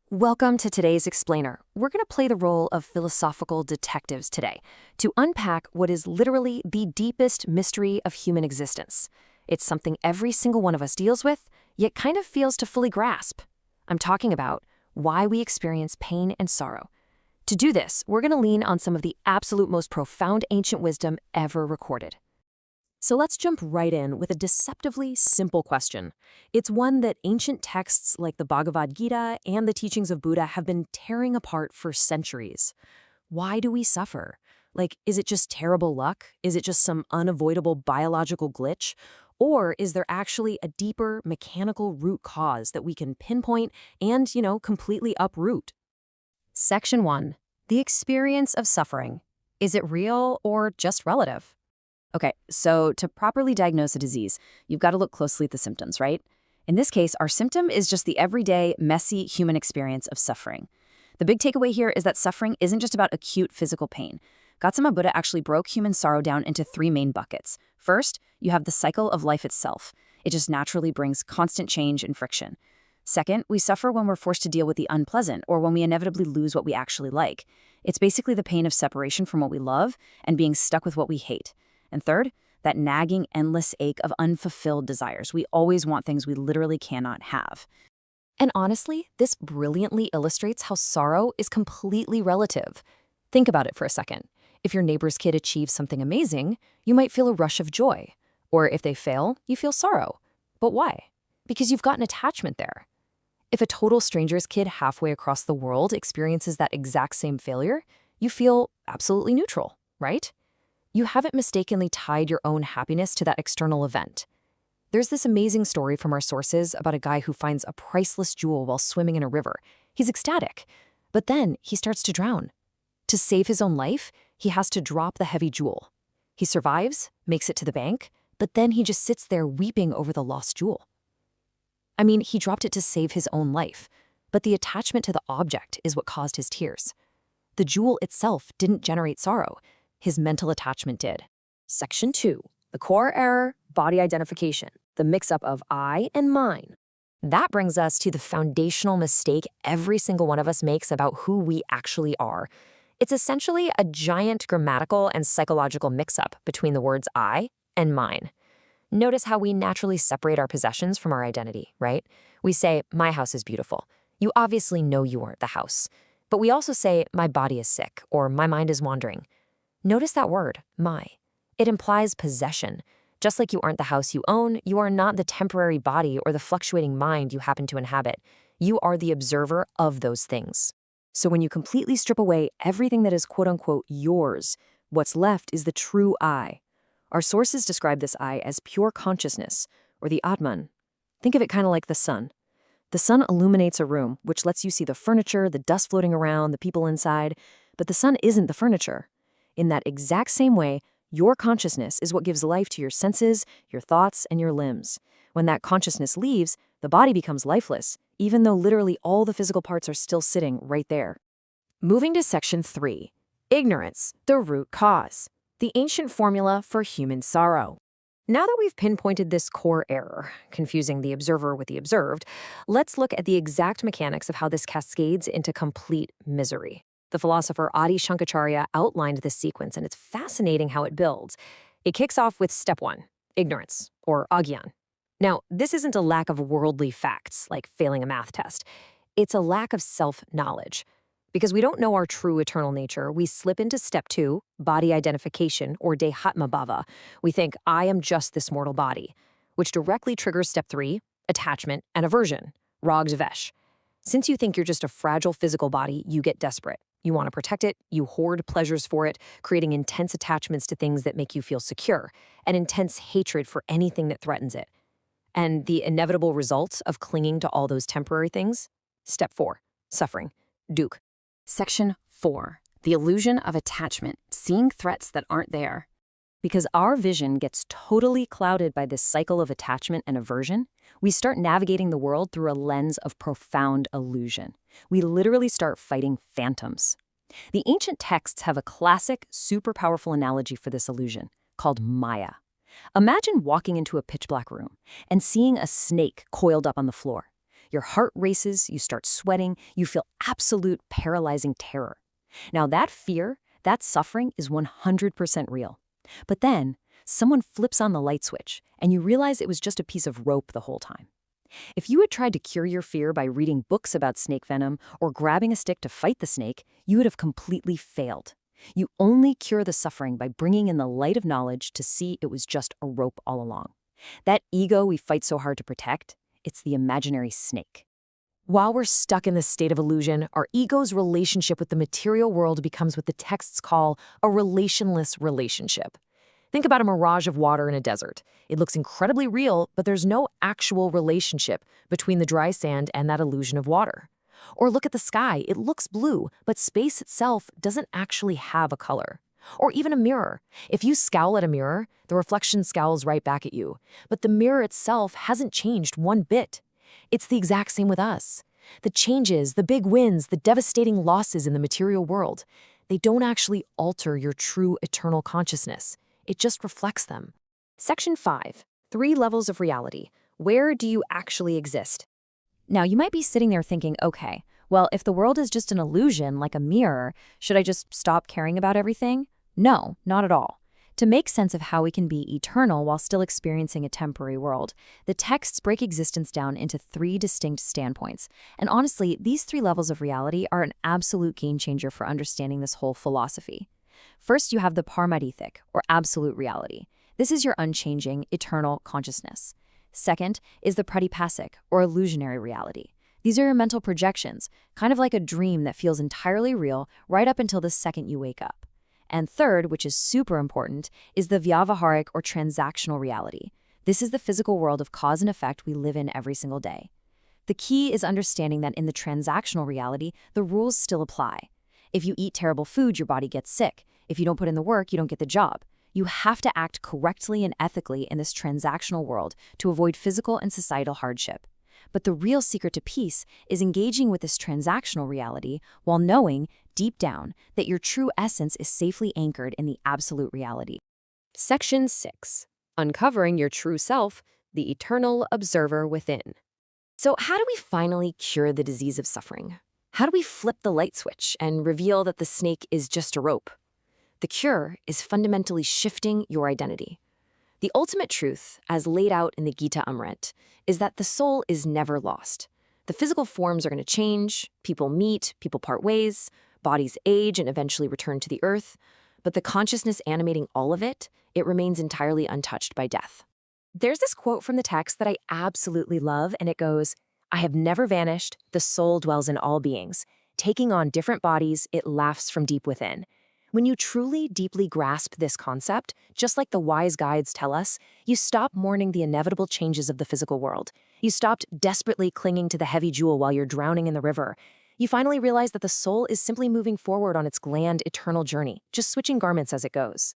Welcome to today's explainer. We're going to play the role of philosophical detectives today to unpack what is literally the deepest mystery of human existence. It's something every single one of us deals with, yet kind of fails to fully grasp. I'm talking about why we experience pain and sorrow. To do this, we're going to lean on some of the absolute most profound ancient wisdom ever recorded. So let's jump right in with a deceptively simple question. It's one that ancient texts like the Bhagavad Gita and the teachings of Buddha have been tearing apart for centuries. Why do we suffer? Is it just terrible luck? Is it just some unavoidable biological glitch? Or is there actually a deeper mechanical root cause that we can pinpoint and, completely uproot? Section 1. The experience of suffering. Is it real or just relative? Okay, so to properly diagnose a disease, you've got to look closely at the symptoms, right? In this case, our symptom is just the everyday, messy human experience of suffering. The big takeaway here is that suffering isn't just about acute physical pain. Gautama Buddha actually broke human sorrow down into three main buckets. First, you have the cycle of life itself. It just naturally brings constant change and friction. Second, we suffer when we're forced to deal with the unpleasant or when we inevitably lose what we actually like. It's basically the pain of separation from what we love and being stuck with what we hate. And third, that nagging, endless ache of unfulfilled desires. We always want things we literally cannot have. And honestly, this brilliantly illustrates how sorrow is completely relative. Think about it for a second. If your neighbor's kid achieves something amazing, you might feel a rush of joy. Or if they fail, you feel sorrow. But why? Because you've got an attachment there. If a total stranger's kid halfway across the world experiences that exact same failure, you feel absolutely neutral, right? You haven't mistakenly tied your own happiness to that external event. There's this amazing story from our sources about a guy who finds a priceless jewel while swimming in a river. He's ecstatic, but then he starts to drown. To save his own life, he has to drop the heavy jewel. He survives, makes it to the bank, but then he just sits there weeping over the lost jewel. I mean, he dropped it to save his own life, but the attachment to the object is what caused his tears. The jewel itself didn't generate sorrow. His mental attachment did. Section 2. The core error, body identification, the mix-up of I and mine. That brings us to the foundational mistake every single one of us makes about who we actually are. It's essentially a giant grammatical and psychological mix-up between the words I and mine. Notice how we naturally separate our possessions from our identity, right? We say, my house is beautiful. You obviously know you aren't the house. But we also say, my body is sick, or my mind is wandering. Notice that word, my. It implies possession. Just like you aren't the house you own, you are not the temporary body or the fluctuating mind you happen to inhabit. You are the observer of those things. So when you completely strip away everything that is quote-unquote yours, what's left is the true I. Our sources describe this I as pure consciousness, or the Atman. Think of it kind of like the sun. The sun illuminates a room, which lets you see the furniture, the dust floating around, the people inside, but the sun isn't the furniture. In that exact same way, your consciousness is what gives life to your senses, your thoughts, and your limbs. When that consciousness leaves, the body becomes lifeless, even though literally all the physical parts are still sitting right there. Moving to Section 3. Ignorance, the root cause. The ancient formula for human sorrow. Now that we've pinpointed this core error, confusing the observer with the observed, let's look at the exact mechanics of how this cascades into complete misery. The philosopher Adi Shankaracharya outlined this sequence, and it's fascinating how it builds. It kicks off with step 1, ignorance, or agyan. Now, this isn't a lack of worldly facts, like failing a math test. It's a lack of self-knowledge. Because we don't know our true eternal nature, we slip into step 2, body identification, or dehatma bhava. We think, I am just this mortal body, which directly triggers step 3, attachment and aversion, rag dvesh. Since you think you're just a fragile physical body, you get desperate. You want to protect it, you hoard pleasures for it, creating intense attachments to things that make you feel secure, and intense hatred for anything that threatens it. And the inevitable result of clinging to all those temporary things? Step 4, suffering, dukkha. Section 4. The illusion of attachment, seeing threats that aren't there. Because our vision gets totally clouded by this cycle of attachment and aversion, we start navigating the world through a lens of profound illusion. We literally start fighting phantoms. The ancient texts have a classic, super powerful analogy for this illusion, called Maya. Imagine walking into a pitch-black room and seeing a snake coiled up on the floor. Your heart races, you start sweating, you feel absolute paralyzing terror. Now that fear, that suffering is 100% real. But then, someone flips on the light switch, and you realize it was just a piece of rope the whole time. If you had tried to cure your fear by reading books about snake venom or grabbing a stick to fight the snake, you would have completely failed. You only cure the suffering by bringing in the light of knowledge to see it was just a rope all along. That ego we fight so hard to protect, it's the imaginary snake. While we're stuck in this state of illusion, our ego's relationship with the material world becomes what the texts call a relationless relationship. Think about a mirage of water in a desert. It looks incredibly real, but there's no actual relationship between the dry sand and that illusion of water. Or look at the sky. It looks blue, but space itself doesn't actually have a color. Or even a mirror. If you scowl at a mirror, the reflection scowls right back at you. But the mirror itself hasn't changed one bit. It's the exact same with us. The changes, the big wins, the devastating losses in the material world, they don't actually alter your true eternal consciousness. It just reflects them. Section 5. 3 levels of reality. Where do you actually exist? Now, you might be sitting there thinking, okay, well, if the world is just an illusion, like a mirror, should I just stop caring about everything? No, not at all. To make sense of how we can be eternal while still experiencing a temporary world, the texts break existence down into 3 distinct standpoints. And honestly, these 3 levels of reality are an absolute game changer for understanding this whole philosophy. First, you have the Paramadithic, or absolute reality. This is your unchanging, eternal consciousness. Second is the Pratipasic, or illusionary reality. These are your mental projections, kind of like a dream that feels entirely real right up until the second you wake up. And third, which is super important, is the Vyavaharic, or transactional reality. This is the physical world of cause and effect we live in every single day. The key is understanding that in the transactional reality, the rules still apply. If you eat terrible food, your body gets sick. If you don't put in the work, you don't get the job. You have to act correctly and ethically in this transactional world to avoid physical and societal hardship. But the real secret to peace is engaging with this transactional reality while knowing, deep down, that your true essence is safely anchored in the absolute reality. Section 6. Uncovering your true self, the eternal observer within. So how do we finally cure the disease of suffering? How do we flip the light switch and reveal that the snake is just a rope? The cure is fundamentally shifting your identity. The ultimate truth, as laid out in the GitaAmrit, is that the soul is never lost. The physical forms are going to change, people meet, people part ways, bodies age and eventually return to the earth, but the consciousness animating all of it, it remains entirely untouched by death. There's this quote from the text that I absolutely love, and it goes, "I have never vanished, the soul dwells in all beings. Taking on different bodies, it laughs from deep within." When you truly, deeply grasp this concept, just like the wise guides tell us, you stop mourning the inevitable changes of the physical world. You stopped desperately clinging to the heavy jewel while you're drowning in the river. You finally realize that the soul is simply moving forward on its grand, eternal journey, just switching garments as it goes.